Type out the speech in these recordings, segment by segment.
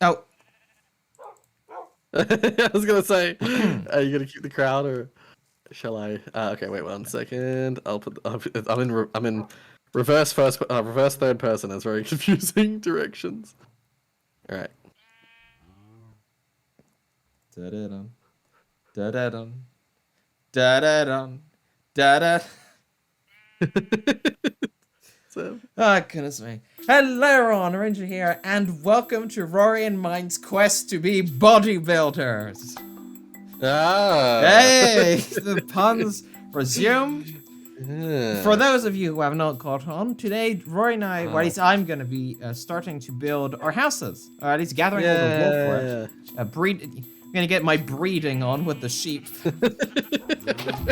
Oh. I was gonna say, are you gonna keep the crowd or shall I? Okay, wait 1 second. I'm in reverse third person. It's very confusing directions. All right. Da-da-dum. Da-da-dum. Da-da-dum. Da-da. So, Oh, goodness me. Hello, everyone. Ranger here, and welcome to Rory and mine's quest to be bodybuilders. Hey, the puns resume. Yeah. For those of you who have not caught on, today Rory and I, or at least I'm going to be starting to build our houses, or at least gathering all the wool for it. I'm going to get my breeding on with the sheep,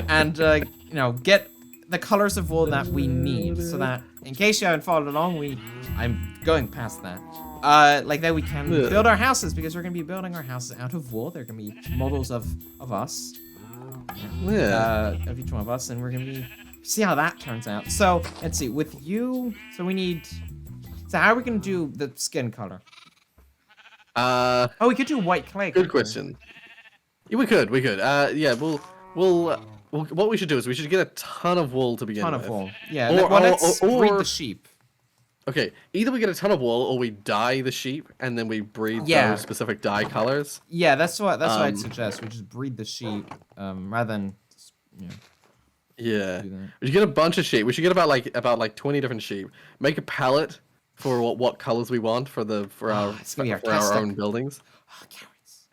and you know, get the colors of wool that we need, so that in case you haven't followed along, I'm going past that. Like that we can build our houses, because we're gonna be building our houses out of wool. They're gonna be models of us, of each one of us, and we're gonna see how that turns out. So let's see. With you, so how are we gonna do the skin color? Oh, we could do white clay. Good question. Yeah, we could. Yeah, what we should do is we should get a ton of wool to begin with. Ton of wool. Yeah. Let's breed the sheep. Okay, either we get a ton of wool or we dye the sheep and then we breed those specific dye colors. Yeah, that's what I'd suggest. We just breed the sheep rather than Yeah. We should get a bunch of sheep. We should get about like 20 different sheep. Make a palette for what colors we want for our own buildings. Oh, carrots.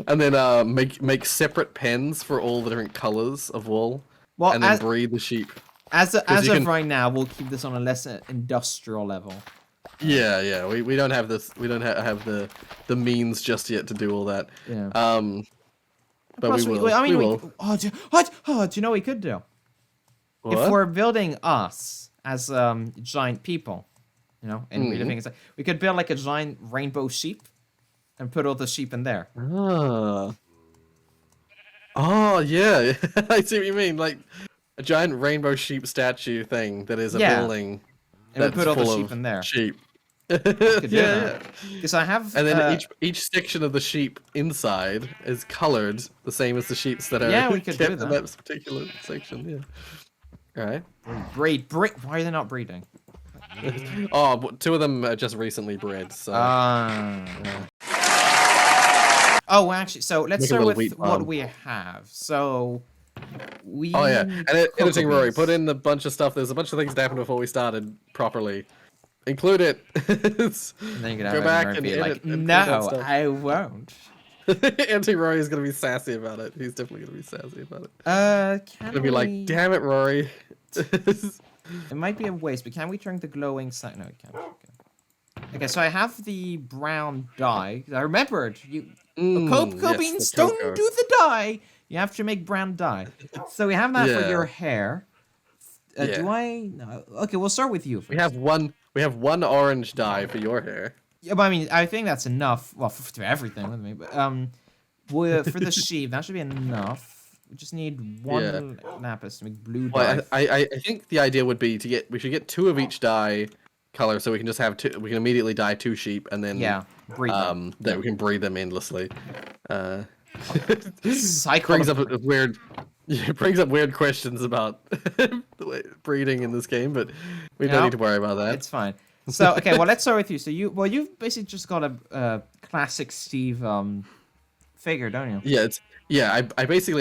And then make separate pens for all the different colors of wool. Well, and then breed the sheep. As of right now, we'll keep this on a less industrial level. Yeah. We don't have this. We don't have the means just yet to do all that. Yeah. But plus, we will. we will. Do you know what we could do? What? If we're building us as giant people, you know, and we could build like a giant rainbow sheep, and put all the sheep in there. Oh yeah, I see what you mean. Like a giant rainbow sheep statue thing that is a building. And we put all the sheep in there. Sheep. Yeah. Because I have. And then each section of the sheep inside is colored the same as the sheeps that are we could do that. in that particular section. Yeah. All right. Breed. Why are they not breeding? Oh, 2 of them are just recently bred. So. Oh, actually, so let's start with what we have. So, and editing Rory, put in a bunch of stuff. There's a bunch of things that happened before we started properly. Include it. And then you can go back and edit. No, I won't. Editing Rory is gonna be sassy about it. He's definitely gonna be sassy about it. Can be like, damn it, Rory. It might be a waste, but can we turn the glowing side? No, we can't. Okay, so I have the brown dye. I remembered beans don't do the dye. You have to make brown dye. So we have that for your hair. Do I? No. Okay, we'll start with you first. We have one orange dye for your hair. Yeah, but I mean, I think that's enough. Well, for everything with me, but for the sheep, that should be enough. We just need one lapis to make blue dye. Well, I think the idea would be we should get 2 of each dye color, so we can just have 2. We can immediately dye 2 sheep, and then breed them. That we can breed them endlessly. Brings up weird questions about breeding in this game, but we don't need to worry about that. It's fine. So okay, well let's start with you. So you've basically just got a classic Steve figure, don't you? I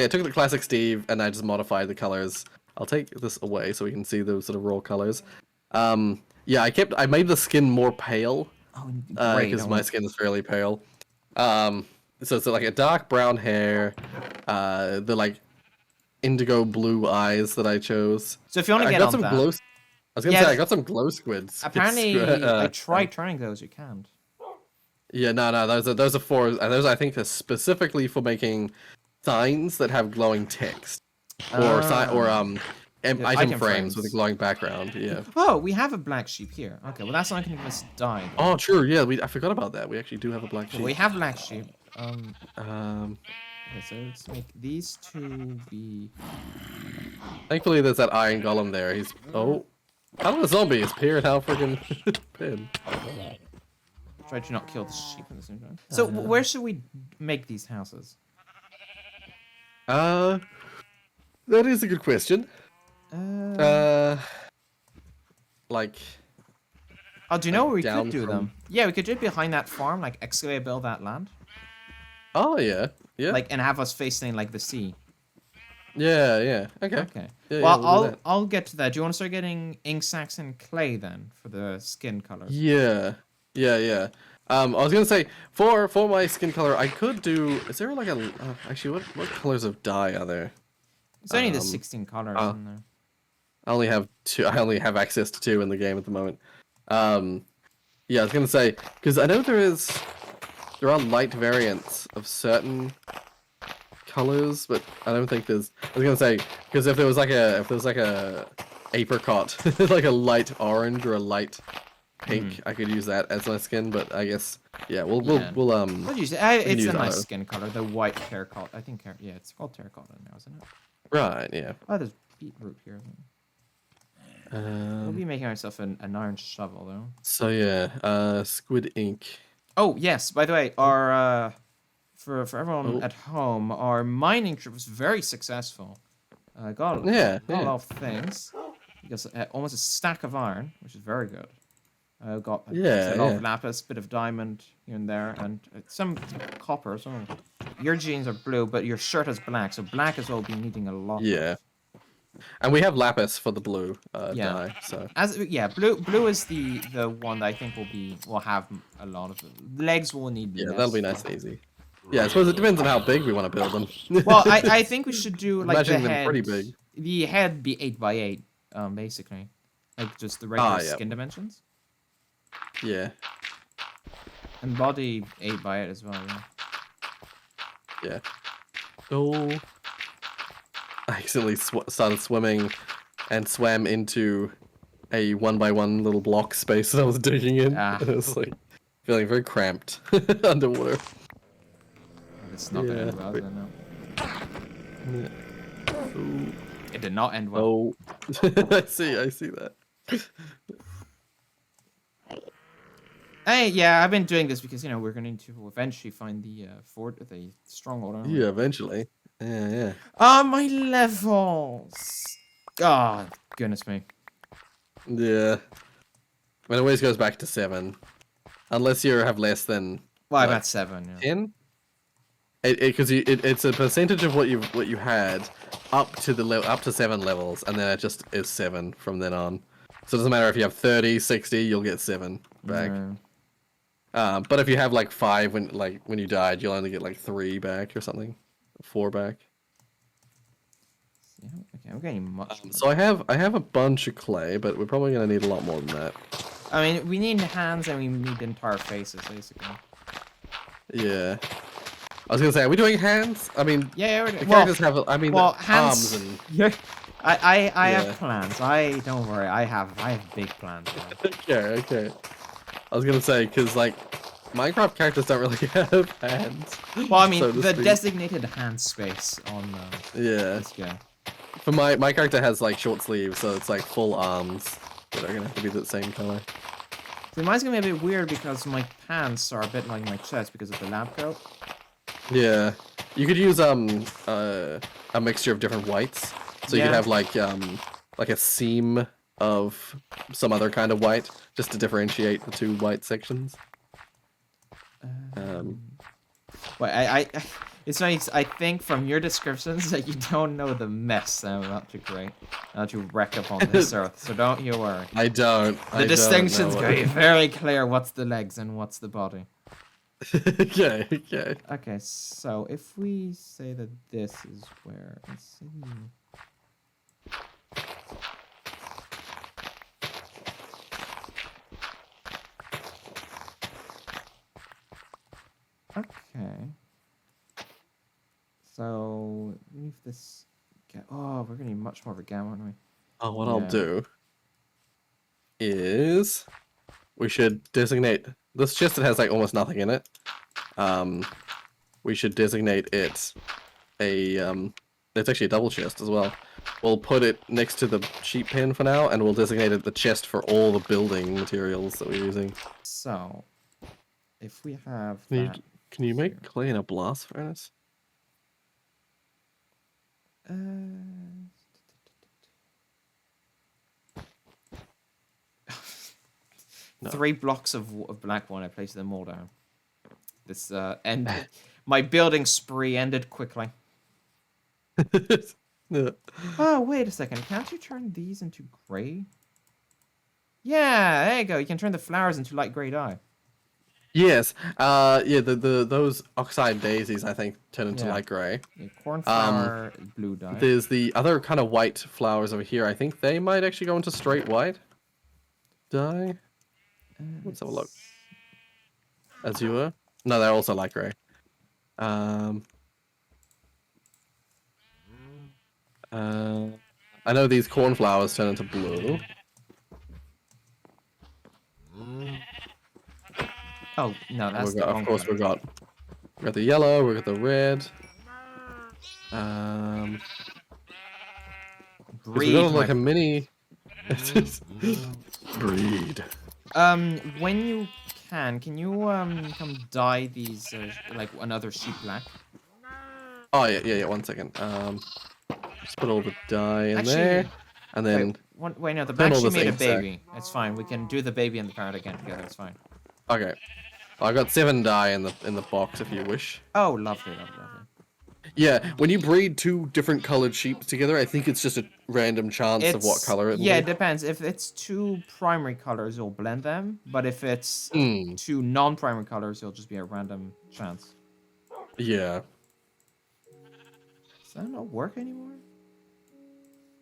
took the classic Steve and I just modified the colors. I'll take this away so we can see those sort of raw colors. I made the skin more pale. Because my skin is fairly pale. So it's like a dark brown hair, the like indigo blue eyes that I chose. So if you want to get on that, I was gonna say I got some glow squids. Apparently, I tried turning those. You can't. Yeah, no. Those are for. Those I think are specifically for making signs that have glowing text, or item frames with a glowing background. Yeah. Oh, we have a black sheep here. Okay, well that's not going to give us dye. Oh, true. Yeah, I forgot about that. We actually do have a black sheep. Well, we have black sheep. Okay, so let's make these 2 be. Thankfully, there's that iron golem there. He's how a zombie is peering out freaking pin. Try to not kill the sheep at the same time. So where should we make these houses? That is a good question. Like. Oh, do you know where we could do them? Yeah, we could do it behind that farm, like excavate, build that land. Oh yeah, yeah. Like and have us facing like the sea. Yeah, yeah. Okay. Okay. Yeah, well, I'll get to that. Do you want to start getting ink sacks and clay then for the skin colors? Yeah, yeah, yeah. I was gonna say for my skin color, I could do. Is there like a actually what colors of dye are there? It's only the 16 colors in there. I only have 2. I only have access to 2 in the game at the moment. Yeah, I was gonna say because I know there are light variants of certain colors, but I don't think there's. I was gonna say because if there was like a apricot, like a light orange or a light pink, I could use that as my skin. But I guess we'll use it. It's a nice skin color, the white terracotta. I think it's called terracotta now, isn't it? Right. Yeah. Oh, there's beetroot here. We'll be making ourselves an iron shovel though. So yeah, squid ink. Oh yes, by the way, our for everyone at home, our mining trip was very successful. Got a lot of things. Because almost a stack of iron, which is very good. Got a lot of lapis, bit of diamond here and there, and some copper. So your jeans are blue, but your shirt is black, so black as well will be needing a lot. Yeah. And we have lapis for the blue dye. So blue is the one that I think will have a lot of legs. Will need. Yeah, that'll be nice and easy. Yeah, I suppose it depends on how big we want to build them. Well, I think we should do like Imagine the them head. Pretty big. The head be 8x8, basically, like just the regular skin dimensions. Yeah. And body 8x8 as well. Yeah. Oh. I accidentally started swimming and swam into a 1x1 little block space that I was digging in. It was like feeling very cramped underwater. It's not gonna end well, then, no. It did not end well. Oh, I see that. Hey, yeah, I've been doing this because we're going to eventually find the the stronghold. Yeah, eventually. Yeah. My levels. God, goodness me. Yeah. I mean, it always goes back to 7, unless you have less than. Well, I'm at 7. Yeah. 10. Because it's a percentage of what you had up to 7 levels, and then it just is 7 from then on. So it doesn't matter if you have 30, 60, you'll get 7 back. But if you have like 5 when you died, you'll only get like 3 back or something, 4 back. Yeah, okay, I'm getting much. So I have a bunch of clay, but we're probably gonna need a lot more than that. I mean, we need hands and we need entire faces, basically. Yeah. I was gonna say, are we doing hands? I mean, yeah, the characters have. I mean, hands, arms and. I have plans. Don't worry. I have big plans. Okay. I was gonna say because like Minecraft characters don't really have hands. Well, I mean the designated hand space on this game. For my character has like short sleeves, so it's like full arms that are gonna have to be the same color. See, mine's gonna be a bit weird because my pants are a bit like my chest because of the lab coat. Yeah, you could use a mixture of different whites. So you could have like a seam of some other kind of white, just to differentiate the 2 white sections. Well, it's nice. I think from your descriptions that you don't know the mess that I'm about to wreck up on this earth. So don't you worry. I don't. The distinction's going to be very clear. What's the legs and what's the body? Okay. Okay, so if we say that this is where, let's see. Okay. So leave this. Oh, we're gonna need much more of a gamma, aren't we? Oh, what I'll do is we should designate this chest that has like almost nothing in it. We should designate it it's actually a double chest as well. We'll put it next to the sheep pen for now, and we'll designate it the chest for all the building materials that we're using. So if we have Can you make clay in a blast furnace? No. 3 blocks of black one. I placed them all down. This my building spree ended quickly. Yeah. Oh, wait a second. Can't you turn these into gray? Yeah, there you go. You can turn the flowers into light gray dye. Yes. Yeah. Those oxide daisies, I think, turn into light gray. Yeah, cornflower blue dye. There's the other kind of white flowers over here. I think they might actually go into straight white dye. Let's have a look. Azure? No, they're also light gray. I know these cornflowers turn into blue. Oh no, that's the of course we got the yellow, we got the red. Breed. We got like a mini breed. When you can you come dye these like another sheep black? Oh yeah. 1 second. Just put all the dye in there, and then. Wait, no, the black sheep made a baby. It's fine. We can do the baby and the parrot again together. It's fine. Okay. I got 7 dye in the box if you wish. Oh, lovely. Yeah, when you breed 2 different colored sheep together, I think it's just a random chance of what color it will be. Yeah, it depends. If it's 2 primary colors, you'll blend them. But if it's 2 non-primary colors, it'll just be a random chance. Yeah. Does that not work anymore?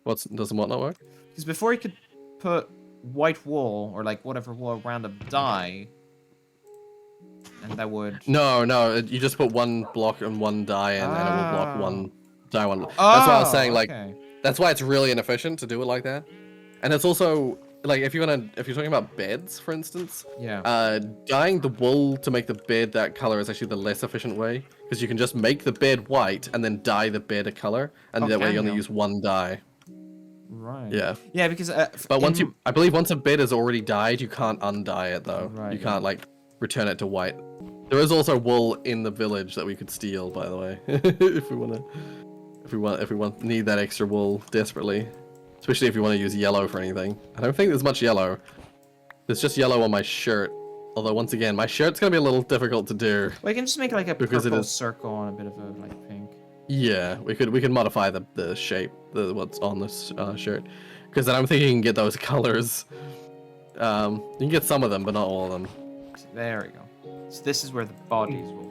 Doesn't what not work? Because before you could put white wool or like whatever wool around a dye, and that would. No, you just put 1 block and 1 dye in, and it will block 1 dye one. That's what I was saying. Like, that's why it's really inefficient to do it like that. And it's also like if you're talking about beds, for instance. Yeah. Dyeing the wool to make the bed that color is actually the less efficient way, because you can just make the bed white and then dye the bed a color, and that way you only use 1 dye. Right. Yeah. Yeah, because but I believe once a bed is already dyed, you can't undye it though. Right, you can't like return it to white. There is also wool in the village that we could steal, by the way, if we need that extra wool desperately, especially if you want to use yellow for anything. I don't think there's much yellow. There's just yellow on my shirt. Although once again, my shirt's gonna be a little difficult to do. Well, you can just make like a purple circle and a bit of a like pink. Yeah, we could modify the shape, what's on this shirt, because then I'm thinking you can get those colors. You can get some of them, but not all of them. There we go. So this is where the bodies will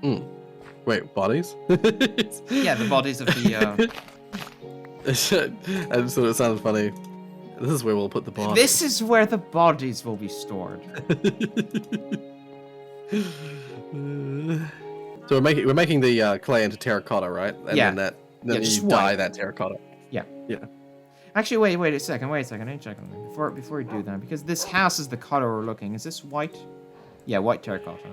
be. Wait, bodies? Yeah, the bodies of the. And so it sounds funny. This is where we'll put the bodies. This is where the bodies will be stored. So we're making the clay into terracotta, right? And then you dye that terracotta. Yeah. Yeah. Actually, wait a second. I need to check on that before we do that, because this house is the color we're looking. Is this white? Yeah, white terracotta.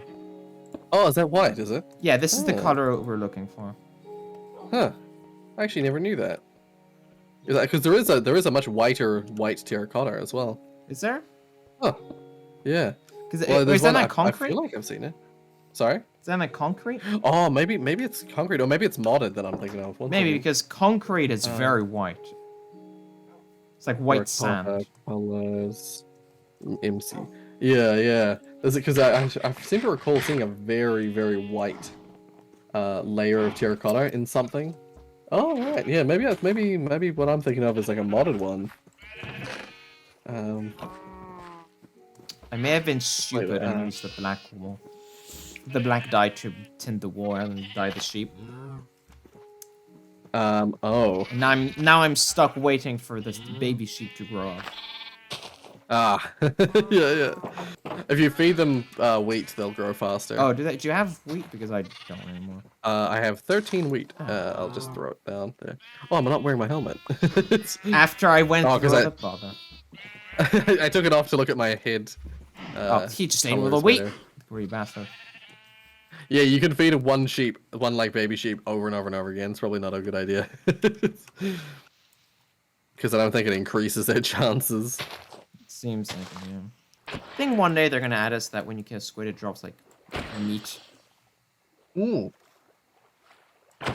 Oh, is that white? Is it? Yeah, this is the color we're looking for. Huh. I actually never knew that. Because there is a much whiter white terracotta as well. Is there? Oh. Yeah. Is that not concrete? I feel like I've seen it. Sorry? Is that like concrete? Oh, maybe it's concrete, or maybe it's modded that I'm thinking of. Maybe because concrete is very white. It's like white sand. Colors, MC. Yeah. Is it because I seem to recall seeing a very, very white layer of terracotta in something. Oh right, yeah. Maybe what I'm thinking of is like a modded one. I may have been stupid and used the black wool. The black dye to tint the wool and dye the sheep. Oh. And now I'm stuck waiting for this baby sheep to grow up. Ah. Yeah. If you feed them wheat, they'll grow faster. Oh, do you have wheat? Because I don't anymore. I have 13 wheat. I'll just throw it down there. Oh, I'm not wearing my helmet. After I went through the bother. I took it off to look at my head. He just ate with a wheat. Greedy bastard. Yeah, you can feed one like baby sheep over and over and over again. It's probably not a good idea. Because I don't think it increases their chances. It seems like it, yeah. I think one day they're gonna add us that when you kill a squid, it drops like meat. Ooh.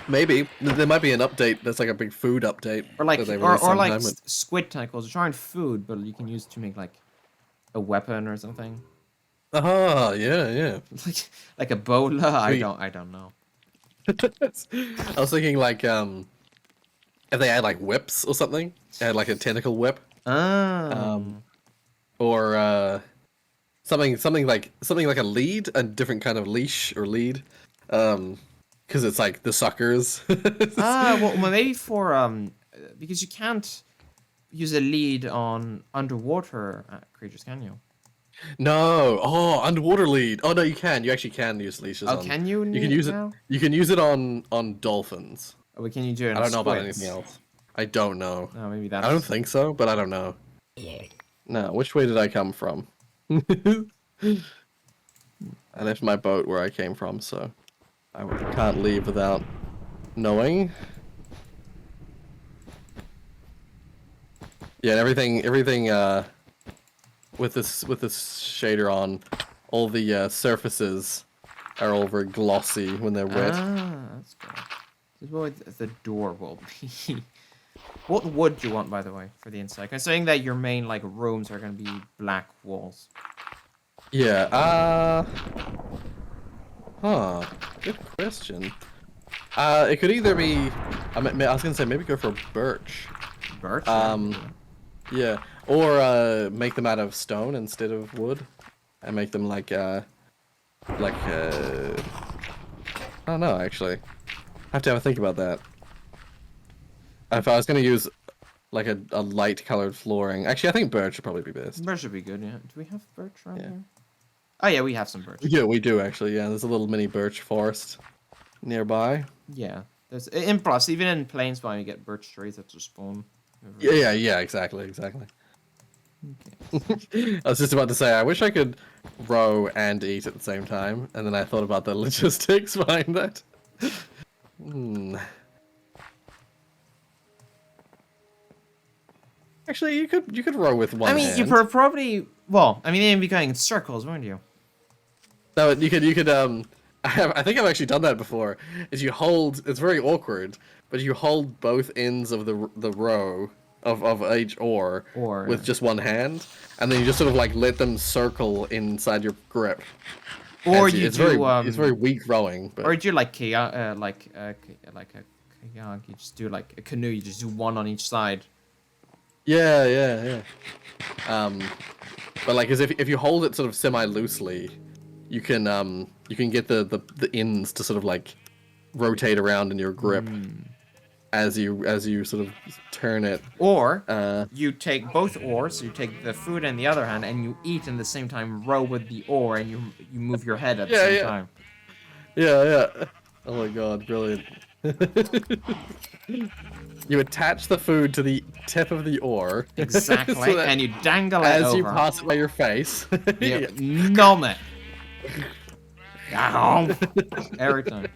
Maybe there might be an update that's like a big food update. Or like, that they or release like sometime. squid tentacles, which aren't food, but you can use to make like a weapon or something. Ah, yeah. like Ebola. I don't know. I was thinking like if they had like whips or something, add like a tentacle whip. Or something like a lead, a different kind of leash or lead. Because it's like the suckers. Well maybe for because you can't use a lead on underwater creatures, can you? No. Oh, underwater lead. Oh no, you can. You actually can use leashes on. Can you? You can use now? it. You can use it on dolphins. Oh, can you do it? I don't know about squids? anything else. I don't know. No, maybe that's. I don't think so, but I don't know. No, which way did I come from? I left my boat where I came from, so I can't leave without knowing. Yeah, and everything with this shader on, all the surfaces are all very glossy when they're wet. That's good. This is what the door will be. What wood do you want, by the way, for the inside? Considering that your main like rooms are gonna be black walls. Yeah. Huh. Good question. It could either be. I was gonna say maybe go for birch. Birch. Yeah. Or make them out of stone instead of wood, and make them like I don't know actually. I have to have a think about that. If I was gonna use like a light colored flooring, actually I think birch would probably be best. Birch would be good. Yeah. Do we have birch around here? Oh yeah, we have some birch. Yeah, we do actually. Yeah, there's a little mini birch forest nearby. Yeah, there's in plus even in Plainsbine you get birch trees that just spawn. Yeah, exactly. Okay. I was just about to say, I wish I could row and eat at the same time, and then I thought about the logistics behind that. Actually, you could row with one hand. I mean, you probably. Well, I mean, you'd be going in circles, wouldn't you? No, you could. I think I've actually done that before. Is you hold. It's very awkward, but you hold both ends of the row of each oar with just one hand, and then you just sort of like let them circle inside your grip. Or it's very weak rowing. But... Or do you like kayak, like a kayak? You just do like a canoe. You just do one on each side. Yeah. But like, as if you hold it sort of semi loosely, you can get the ends to sort of like rotate around in your grip as you sort of turn it. Or you take both oars. So you take the food in the other hand, and you eat in the same time. Row with the oar, and you move your head at the same time. Yeah. Oh my god, brilliant. You attach the food to the tip of the oar. Exactly, so and you dangle it as over. you pass it by your face. You nom it. Every time.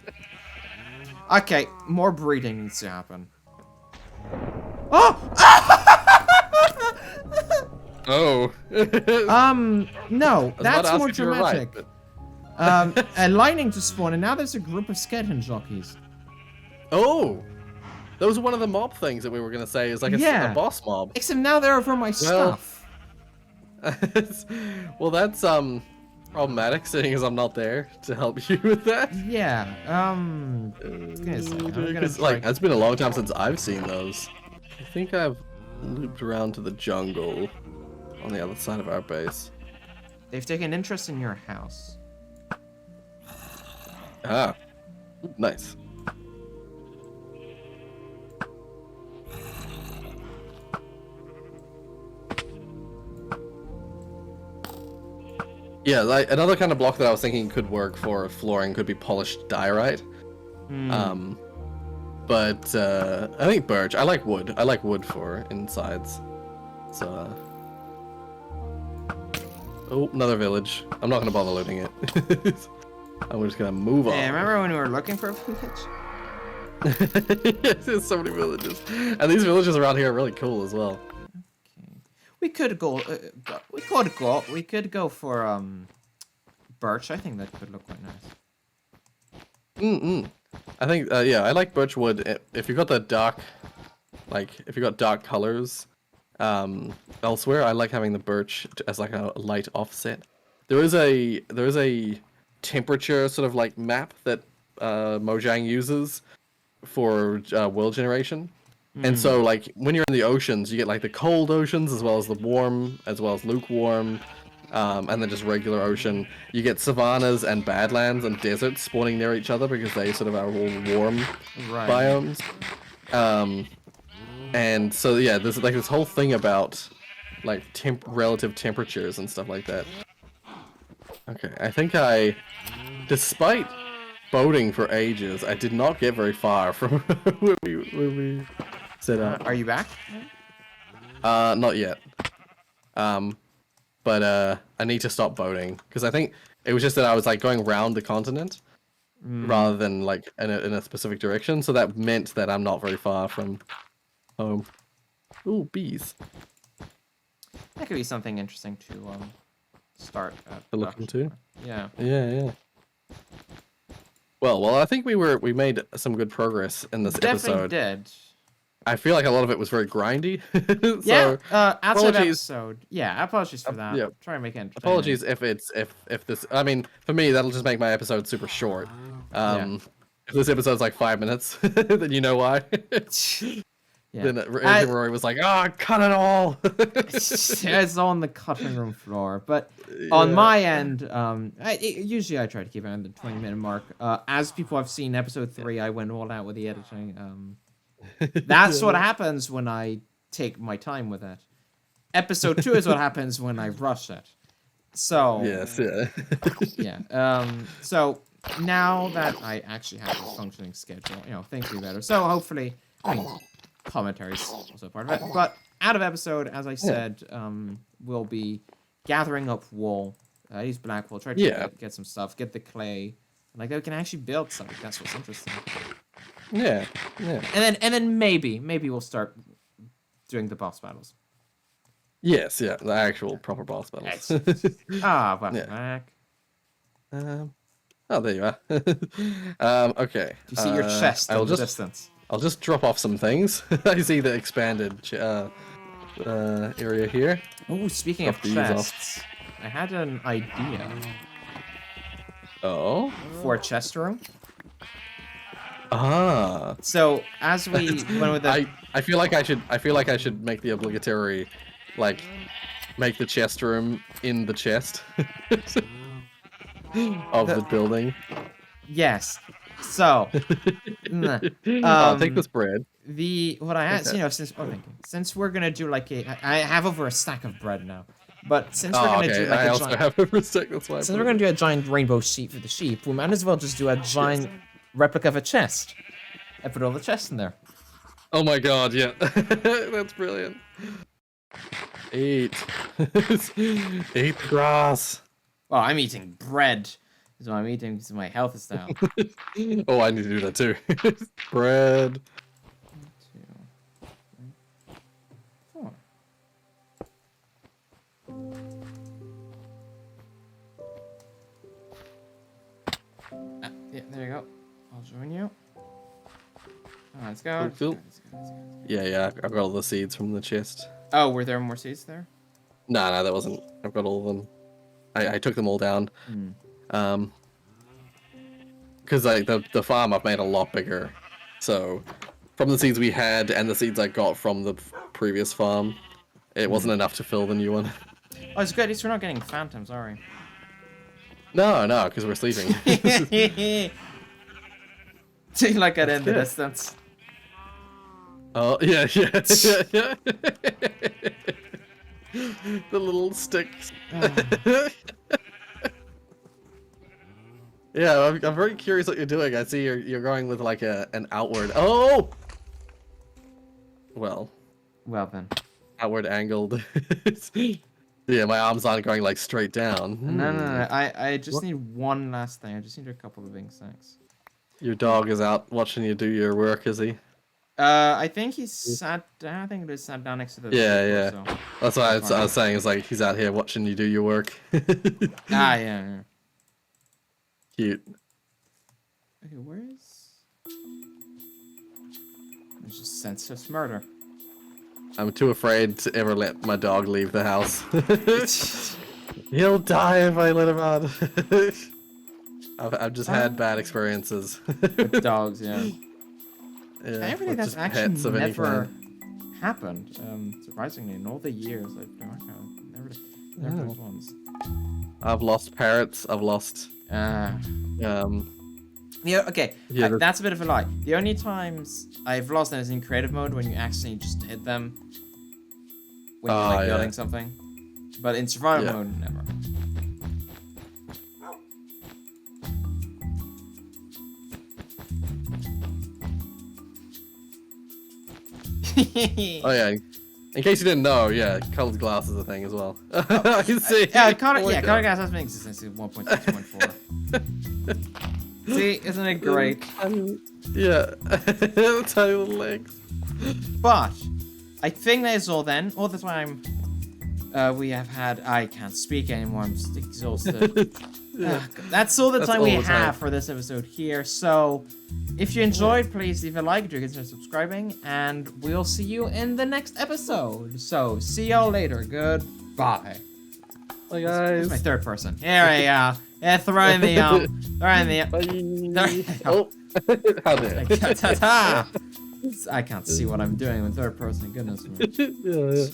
Okay, more breeding needs to happen. Oh! Oh. No, that's more dramatic. Right, a lightning to spawn, and now there's a group of skeleton jockeys. Oh! Those are one of the mob things that we were gonna say is like a boss mob. Except now they're over my stuff. Well, that's problematic, seeing as I'm not there to help you with that. Yeah. It's been a long time since I've seen those. I think I've looped around to the jungle on the other side of our base. They've taken interest in your house. Ah, nice. Yeah, like another kind of block that I was thinking could work for flooring could be polished diorite. But I think birch. I like wood. I like wood for insides. So. Oh, another village. I'm not gonna bother looting it. I'm just gonna move on. Yeah, remember when we were looking for a village? There's so many villages, and these villages around here are really cool as well. Okay. We could go. We could go for birch. I think that could look quite nice. I think yeah, I like birch wood. If you got the dark, like if you got dark colors, elsewhere, I like having the birch as like a light offset. There is a temperature sort of like map that Mojang uses for world generation. And so, like, when you're in the oceans, you get, like, the cold oceans, as well as the warm, as well as lukewarm, and then just regular ocean. You get savannas and badlands and deserts spawning near each other because they sort of are all warm biomes. And so, yeah, there's, like, this whole thing about, like, relative temperatures and stuff like that. Okay, I think despite boating for ages, I did not get very far from where we set up. Are you back? Not yet. But I need to stop boating because I think it was just that I was like going around the continent rather than like in a specific direction. So that meant that I'm not very far from home. Ooh, bees. That could be something interesting to start To look into. Yeah. Yeah. Well, I think we made some good progress in this Definitely episode. did. I feel like a lot of it was very grindy. So, yeah. Outside apologies. episode. Yeah. Apologies for that. Yeah. Try and make it entertaining. Apologies if this. I mean, for me, that'll just make my episode super short. If this episode's like 5 minutes, then you know why. Yeah. Then Rory was like, cut it all. It's on the cutting room floor. But on my end, usually I try to keep it at the 20-minute mark. As people have seen episode 3, I went all out with the editing. That's what happens when I take my time with it. Episode 2 is what happens when I rush it. So yes, yeah. yeah. So now that I actually have a functioning schedule, things will be better. So hopefully, commentaries also part of it. But out of episode, as I said, we'll be gathering up wool. Use black wool. Try to get some stuff. Get the clay. Like we can actually build something. That's what's interesting. Yeah. And then maybe we'll start doing the boss battles. Yes, yeah, the actual proper boss battles. Welcome back. Oh, there you are. Okay. Do you see your chest in the distance? I'll just drop off some things. I see the expanded area here. Oh, speaking of chests, I had an idea. Oh? For a chest room. Ah. So as we went with the, I feel like I should make the obligatory, like, make the chest room in the chest of the building. Yes. So. I'll take this bread. What I had, since we're gonna do like I have over a stack of bread now, but since we're gonna do like I also have over a stack. That's why. Since we're gonna do a giant rainbow sheep for the sheep, we might as well just do a giant replica of a chest. I put all the chests in there. Oh my god, yeah. That's brilliant. Eat grass. Well, I'm eating bread. So I'm eating so my health is down. Oh, I need to do that too. Bread. 1, 2, 3, 4. Yeah, there you go. I'll join you. Let's go. Cool. Yeah, I've got all the seeds from the chest. Oh, were there more seeds there? No, that wasn't. I've got all of them. I took them all down. Because like the farm I've made a lot bigger. So from the seeds we had and the seeds I got from the previous farm, it wasn't enough to fill the new one. Oh, it's good. At least we're not getting phantoms, are we? No, because we're sleeping. See, like it in the distance. Oh, yeah. The little sticks. Yeah, I'm very curious what you're doing. I see you're going with like an outward. Oh. Well then. Outward angled. Yeah, my arms aren't going like straight down. No. I just need one last thing. I just need a couple of things. Your dog is out watching you do your work, is he? I think he sat down. I think he sat down next to the. Yeah. So. That's what I was saying. It's like he's out here watching you do your work. Yeah. Cute. Okay, where is? There's just senseless murder. I'm too afraid to ever let my dog leave the house. He'll die if I let him out. I've just had bad experiences. With dogs, yeah. Yeah, I really that's actually never happened. Surprisingly, in all the years I've been working on, never those ones. I've lost parrots. I've lost. Yeah, okay. Yeah, that's a bit of a lie. The only times I've lost them is in creative mode when you accidentally just hit them when you're like building something. But in survival mode, never. Oh yeah. In case you didn't know, yeah, colored glass is a thing as well. I can see. Colored glass has been existing since 1.6.4. See, isn't it great? Yeah, tiny little legs. But I think that is all then. All the time we have had. I can't speak anymore. I'm just exhausted. That's all the time we have for this episode here. So, if you enjoyed, please leave a like, do consider subscribing, and we'll see you in the next episode. So, see y'all later. Goodbye. Bye, guys. It's my third person. Here we go. Yeah, throwing me out. Throwing me out. Oh, how dare I can't see what I'm doing in third person. Goodness me. Yeah.